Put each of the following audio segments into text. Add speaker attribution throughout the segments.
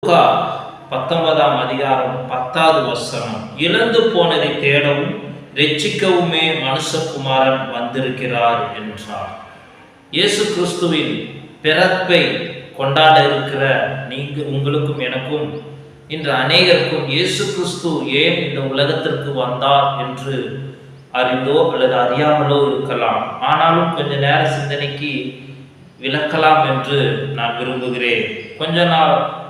Speaker 1: லூக்கா 19ஆம் அதிகாரம் 10வது வசனம். இழந்து போனதை தேடவும் ரட்சிக்கவுமே மனுஷகுமாரன் வந்திருக்கிறார் என்றார். இயேசு கிறிஸ்துவின் பிறப்பை கொண்டாட இருக்கிற உங்களுக்கும் எனக்கும் இன்று அநேகருக்கும் இயேசு கிறிஸ்து ஏன் இந்த உலகத்திற்கு வந்தார் என்று அறிந்தோ அல்லது அறியாமலோ இருக்கலாம். ஆனாலும் கொஞ்ச நேர சிந்தனைக்கு விளக்கலாம் என்று நான் விரும்புகிறேன்.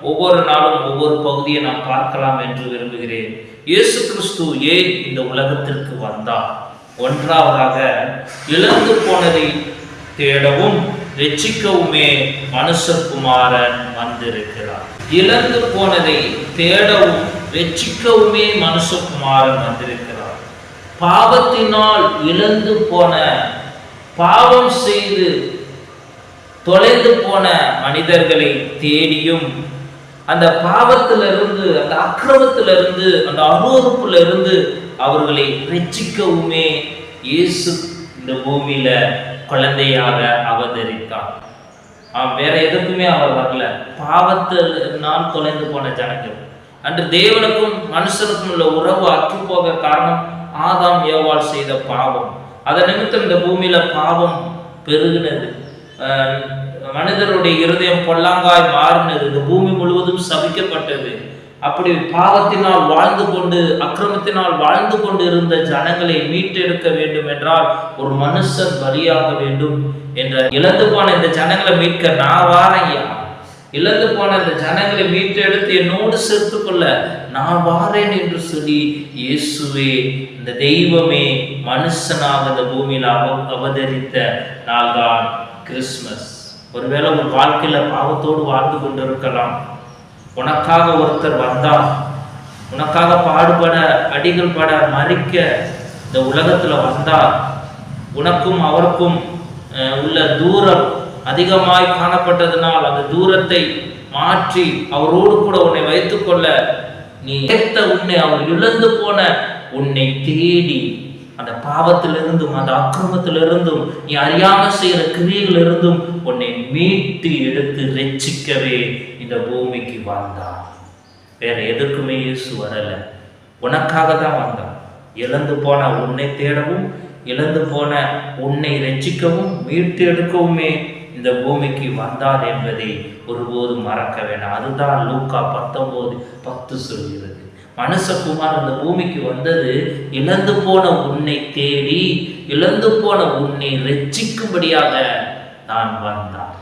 Speaker 1: ஒவ்வொரு நாளும் ஒவ்வொரு பகுதியை நாம் பார்க்கலாம் என்று விரும்புகிறேன். இயேசு கிறிஸ்து ஏன் இந்த உலகத்திற்கு வந்தார்? ஒன்றாவதாக, இழந்து போனதை தேடவும் ரட்சிக்கவுமே மனுஷகுமாரன் வந்திருக்கிறார். இழந்து போனதை தேடவும் ரட்சிக்கவுமே மனுஷகுமாரன் வந்திருக்கிறார். பாவத்தினால் இழந்து போன, பாவம் செய்து தொலைந்து போன மனிதர்களை தேடியும் அந்த பாவத்திலிருந்து, அந்த அக்கிரமத்திலிருந்து, அந்த அருவருப்பிலிருந்து அவர்களை ரட்சிக்கவுமே இயேசு இந்த பூமியில குழந்தையாக அவதரித்தார். வேற எதுக்குமே அவர் வரல. பாவத்தினால் தொலைந்து போன ஜனங்கள், அன்று தேவனுக்கும் மனுஷனுக்கும் உள்ள உறவு அற்று போக காரணம் ஆதாம் ஏவாள் செய்த பாவம். அதன் நிமித்தம் இந்த பூமியில பாவம் பெருகினது. மனிதருடைய இருதயம் பொல்லாங்காய் மாறினது. இந்த பூமி முழுவதும் சபிக்கப்பட்டது. அப்படி பாவத்தினால் வாழ்ந்து கொண்டு, அக்கிரமத்தினால் வாழ்ந்து கொண்டு இருந்த ஜனங்களை மீட்டெடுக்க வேண்டும் என்றால் ஒரு மனுஷன் பலியாக வேண்டும் என்ற, இழந்து போன இந்த ஜனங்களை மீட்க நான் வாரையா, இழந்து போன இந்த ஜனங்களை மீட்டெடுத்து என்னோடு சேர்த்து கொள்ள நான் வாரேன் என்று சொல்லி இயேசுவே, இந்த தெய்வமே மனுஷனாக இந்த பூமியில் அவதரித்த நாள்தான் கிறிஸ்மஸ். ஒருவேளை ஒரு வாழ்க்கையில பாவத்தோடு வாழ்ந்து கொண்டிருக்கலாம். உனக்காக ஒருத்தர் வந்தார், உனக்காக பாடுபட, அடிகள் பட, மறிக்க இந்த உலகத்துல வந்தார். உனக்கும் அவருக்கும் உள்ள தூரம் அதிகமாய் காணப்பட்டதனால் அந்த தூரத்தை மாற்றி அவரோடு கூட உன்னை வைத்துக் கொள்ள, நீ ஏத்த உன்னை, அவர் இழந்து போன உன்னை தேடி அந்த பாவத்திலிருந்தும் அந்த அக்கிரமத்திலிருந்தும் நீ அறியாம செய்கிற கிரியைகளிலிருந்தும் உன்னை மீட்டு எடுத்து ரட்சிக்கவே இந்த பூமிக்கு வந்தார். வேற எதுக்குமே இயேசு வரல, உனக்காக தான் வந்தார். இழந்து போன உன்னை தேடவும், இழந்து போன உன்னை ரட்சிக்கவும், மீட்டு எடுக்கவுமே இந்த பூமிக்கு வந்தார் என்பதை ஒருபோதும் மறக்க வேண்டாம். அதுதான் லூக்கா 19:10 சொல்கிறது. மனுஷகுமார் அந்த பூமிக்கு வந்தது இழந்து போன உன்னை தேடி, இழந்து போன உன்னை ரட்சிக்கும்படியாக நான் வந்தான்.